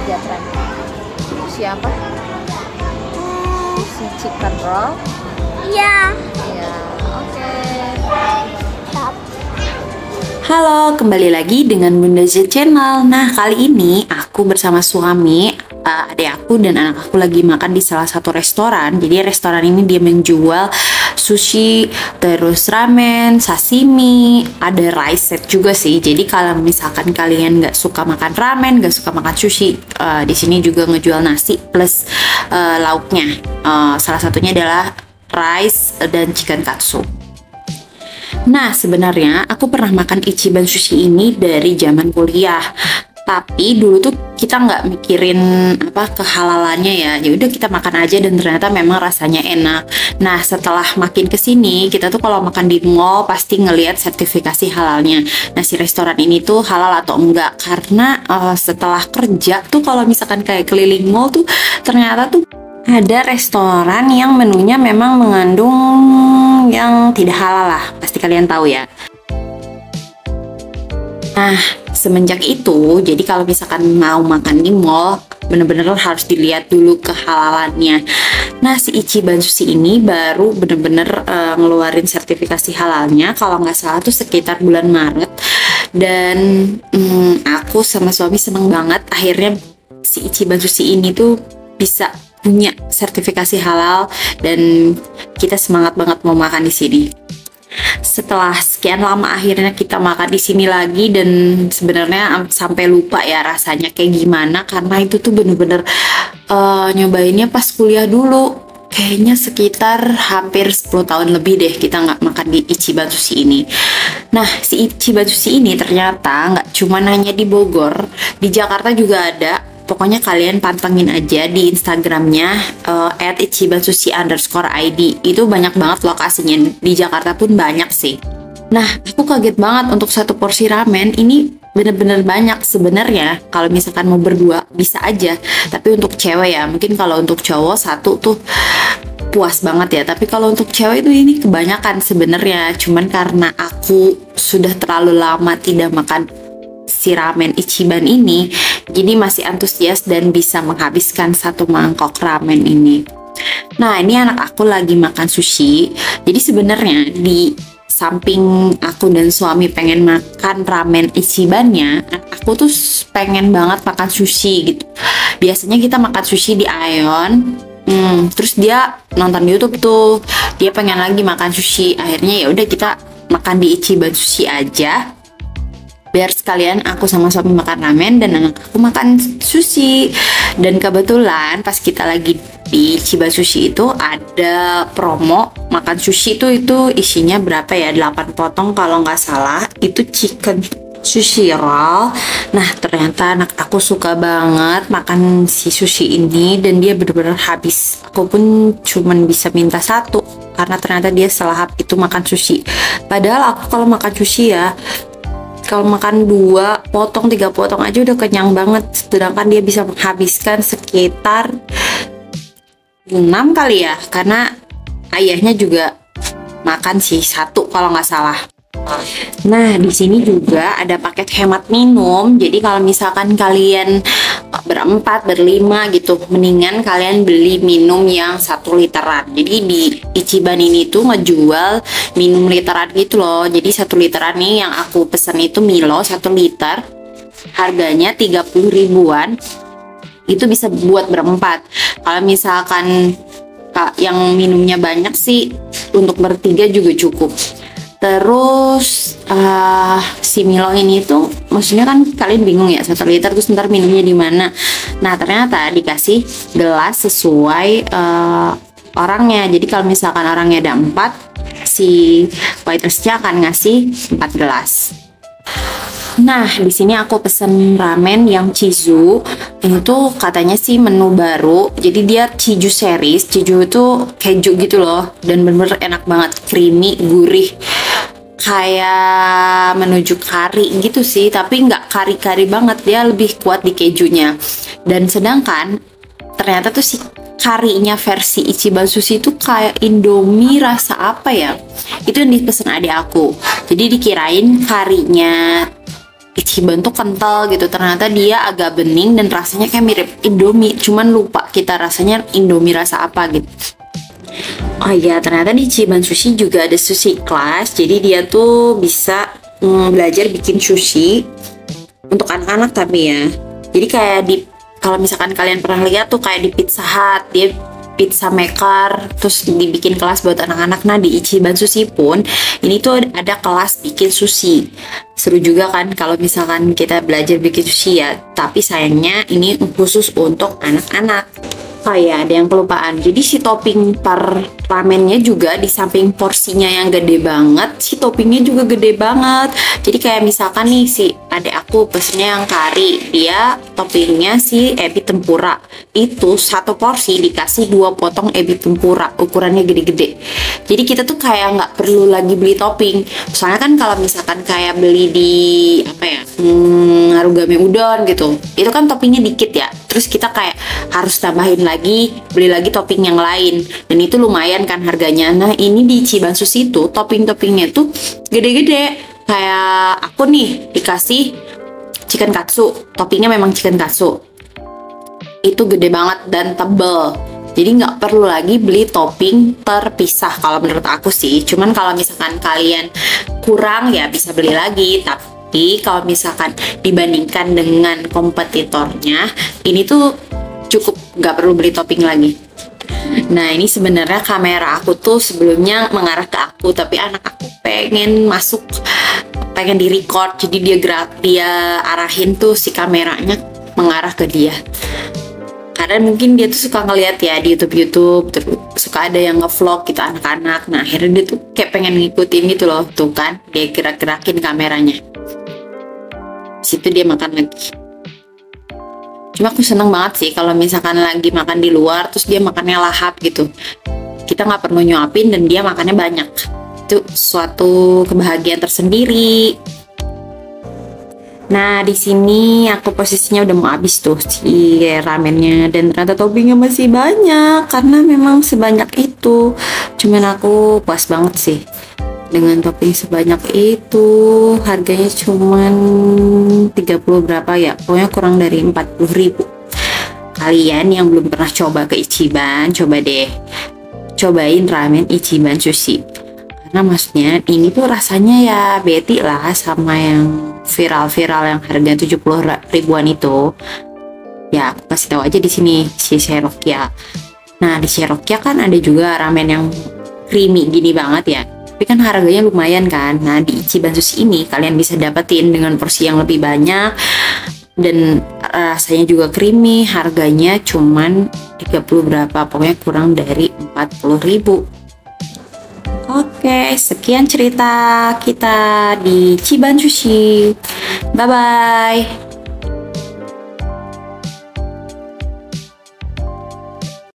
lihat ramen. Siapa? Si chicken roll. Iya. Iya, oke. Halo, kembali lagi dengan Bunda Z Channel. Nah, kali ini aku bersama suami, adik aku dan anak aku lagi makan di salah satu restoran. Jadi restoran ini dia menjual sushi, terus ramen, sashimi, ada rice set juga sih. Jadi kalau misalkan kalian nggak suka makan ramen, nggak suka makan sushi, di sini juga ngejual nasi plus lauknya. Salah satunya adalah rice dan chicken katsu. Nah, sebenarnya aku pernah makan Ichiban Sushi ini dari zaman kuliah. Tapi dulu tuh kita nggak mikirin kehalalannya ya. Ya udah kita makan aja dan ternyata memang rasanya enak. Nah, setelah makin kesini, kita tuh kalau makan di mall pasti ngelihat sertifikasi halalnya. Nah, si restoran ini tuh halal atau enggak? Karena setelah kerja tuh kalau misalkan kayak keliling mall tuh ternyata tuh ada restoran yang menunya memang mengandung yang tidak halal lah, pasti kalian tahu ya. Nah, semenjak itu, jadi kalau misalkan mau makan di mall, bener-bener harus dilihat dulu kehalalannya. Nah, si Ichiban Sushi ini baru bener-bener ngeluarin sertifikasi halalnya, kalau nggak salah tuh sekitar bulan Maret. Dan aku sama suami seneng banget, akhirnya si Ichiban Sushi ini tuh bisa punya sertifikasi halal dan kita semangat banget mau makan di sini. Setelah sekian lama akhirnya kita makan di sini lagi dan sebenarnya sampai lupa ya rasanya kayak gimana karena itu tuh bener-bener nyobainnya pas kuliah dulu. Kayaknya sekitar hampir 10 tahun lebih deh kita nggak makan di Ichiban Sushi ini. Nah, si Ichiban Sushi ini ternyata nggak cuma hanya di Bogor, di Jakarta juga ada. Pokoknya kalian pantengin aja di Instagramnya @ichibansushi_id. Itu banyak banget lokasinya. Di Jakarta pun banyak sih. Nah, aku kaget banget untuk satu porsi ramen ini bener-bener banyak sebenarnya. Kalau misalkan mau berdua bisa aja. Tapi untuk cewek ya, mungkin kalau untuk cowok satu tuh puas banget ya. Tapi kalau untuk cewek itu ini kebanyakan sebenarnya. Cuman karena aku sudah terlalu lama tidak makan si ramen Ichiban ini, jadi masih antusias dan bisa menghabiskan satu mangkok ramen ini. Nah, ini anak aku lagi makan sushi. Jadi sebenarnya di samping aku dan suami pengen makan ramen Ichibannya, aku tuh pengen banget makan sushi gitu. Biasanya kita makan sushi di Aeon. Terus dia nonton YouTube tuh, dia pengen lagi makan sushi. Akhirnya ya udah kita makan di Ichiban Sushi aja. Biar sekalian aku sama suami makan ramen dan anak aku makan sushi. Dan kebetulan pas kita lagi di Ichiban Sushi itu ada promo makan sushi itu isinya berapa ya, 8 potong kalau nggak salah, itu chicken sushi roll. Nah, ternyata anak aku suka banget makan si sushi ini dan dia bener-bener habis. Aku pun cuman bisa minta satu karena ternyata dia selahap itu makan sushi. Padahal aku kalau makan sushi ya, kalau makan 2 potong, 3 potong aja udah kenyang banget. Sedangkan dia bisa menghabiskan sekitar 6 kali ya. Karena ayahnya juga makan sih 1 kalau nggak salah. Nah, di sini juga ada paket hemat minum. Jadi kalau misalkan kalian berempat, berlima gitu, mendingan kalian beli minum yang 1 literan. Jadi di Ichiban ini tuh ngejual minum literan gitu loh. Jadi 1 literan nih yang aku pesen itu Milo 1 liter. Harganya 30 ribuan. Itu bisa buat berempat. Kalau misalkan yang minumnya banyak sih untuk bertiga juga cukup. Terus si Milo ini tuh maksudnya kan kalian bingung ya 1 liter terus ntar minumnya di mana. Nah, ternyata dikasih gelas sesuai orangnya. Jadi kalau misalkan orangnya ada 4, si waitersnya akan ngasih 4 gelas. Nah, di sini aku pesen ramen yang Chizu. Ini tuh katanya sih menu baru. Jadi dia Chizu series. Chizu itu keju gitu loh. Dan bener-bener enak banget, creamy, gurih. Kayak menuju kari gitu sih, tapi nggak kari-kari banget, dia lebih kuat di kejunya. Dan sedangkan ternyata tuh si karinya versi Ichiban Sushi itu kayak Indomie rasa apa ya, itu yang dipesan adik aku. Jadi dikirain karinya Ichiban tuh kental gitu, ternyata dia agak bening dan rasanya kayak mirip Indomie, cuman lupa kita rasanya Indomie rasa apa gitu. Oh iya, ternyata di Ichiban Sushi juga ada sushi class, jadi dia tuh bisa belajar bikin sushi untuk anak-anak tapi ya. Jadi kayak kalau misalkan kalian pernah lihat tuh kayak di Pizza Hut, dia pizza maker, terus dibikin kelas buat anak-anak. Nah di Ichiban Sushi pun ini tuh ada kelas bikin sushi. Seru juga kan kalau misalkan kita belajar bikin sushi ya, tapi sayangnya ini khusus untuk anak-anak. Oh ya, ada yang kelupaan. Jadi si topping per ramennya juga di samping porsinya yang gede banget, si toppingnya juga gede banget. Jadi kayak misalkan nih si adik aku pesennya yang kari, dia toppingnya si ebi tempura. Itu satu porsi dikasih 2 potong ebi tempura, ukurannya gede-gede. Jadi kita tuh kayak nggak perlu lagi beli topping. Soalnya kan kalau misalkan kayak beli di apa ya, Harugame udon gitu, itu kan toppingnya dikit ya. Terus kita kayak harus tambahin lagi, beli lagi topping yang lain, dan itu lumayan kan harganya. Nah ini di Ichiban Sushi itu topping-toppingnya tuh gede-gede. Kayak aku nih dikasih chicken katsu, toppingnya memang chicken katsu, itu gede banget dan tebel. Jadi nggak perlu lagi beli topping terpisah kalau menurut aku sih. Cuman kalau misalkan kalian kurang ya bisa beli lagi. Tapi kalau misalkan dibandingkan dengan kompetitornya, ini tuh cukup nggak perlu beli topping lagi. Nah ini sebenarnya kamera aku tuh sebelumnya mengarah ke aku, tapi anak aku pengen masuk, pengen di record, jadi dia arahin tuh si kameranya mengarah ke dia. Karena mungkin dia tuh suka ngeliat ya di YouTube, terus suka ada yang ngevlog gitu anak-anak. Nah akhirnya dia tuh kayak pengen ngikutin gitu loh, tuh kan dia gerak-gerakin kameranya. Situ dia makan lagi. Cuma aku seneng banget sih kalau misalkan lagi makan di luar terus dia makannya lahap gitu, kita nggak perlu nyuapin dan dia makannya banyak. Itu suatu kebahagiaan tersendiri. Nah di sini aku posisinya udah mau habis tuh si ramennya, dan ternyata toppingnya masih banyak karena memang sebanyak itu. Cuman aku puas banget sih dengan topping sebanyak itu. Harganya cuman 30 berapa ya, pokoknya kurang dari 40.000. Kalian yang belum pernah coba ke Ichiban, coba deh cobain ramen Ichiban Sushi, karena maksudnya ini tuh rasanya ya beti lah sama yang viral-viral yang harga 70 ribuan itu. Ya aku kasih tahu aja di sini si Sherokya. Nah di Sherokya kan ada juga ramen yang creamy gini banget ya, tapi kan harganya lumayan kan. Nah di Ichiban Sushi ini kalian bisa dapetin dengan porsi yang lebih banyak dan rasanya juga creamy. Harganya cuman 30 berapa, pokoknya kurang dari 40.000. Oke, sekian cerita kita di Ichiban Sushi. Bye bye.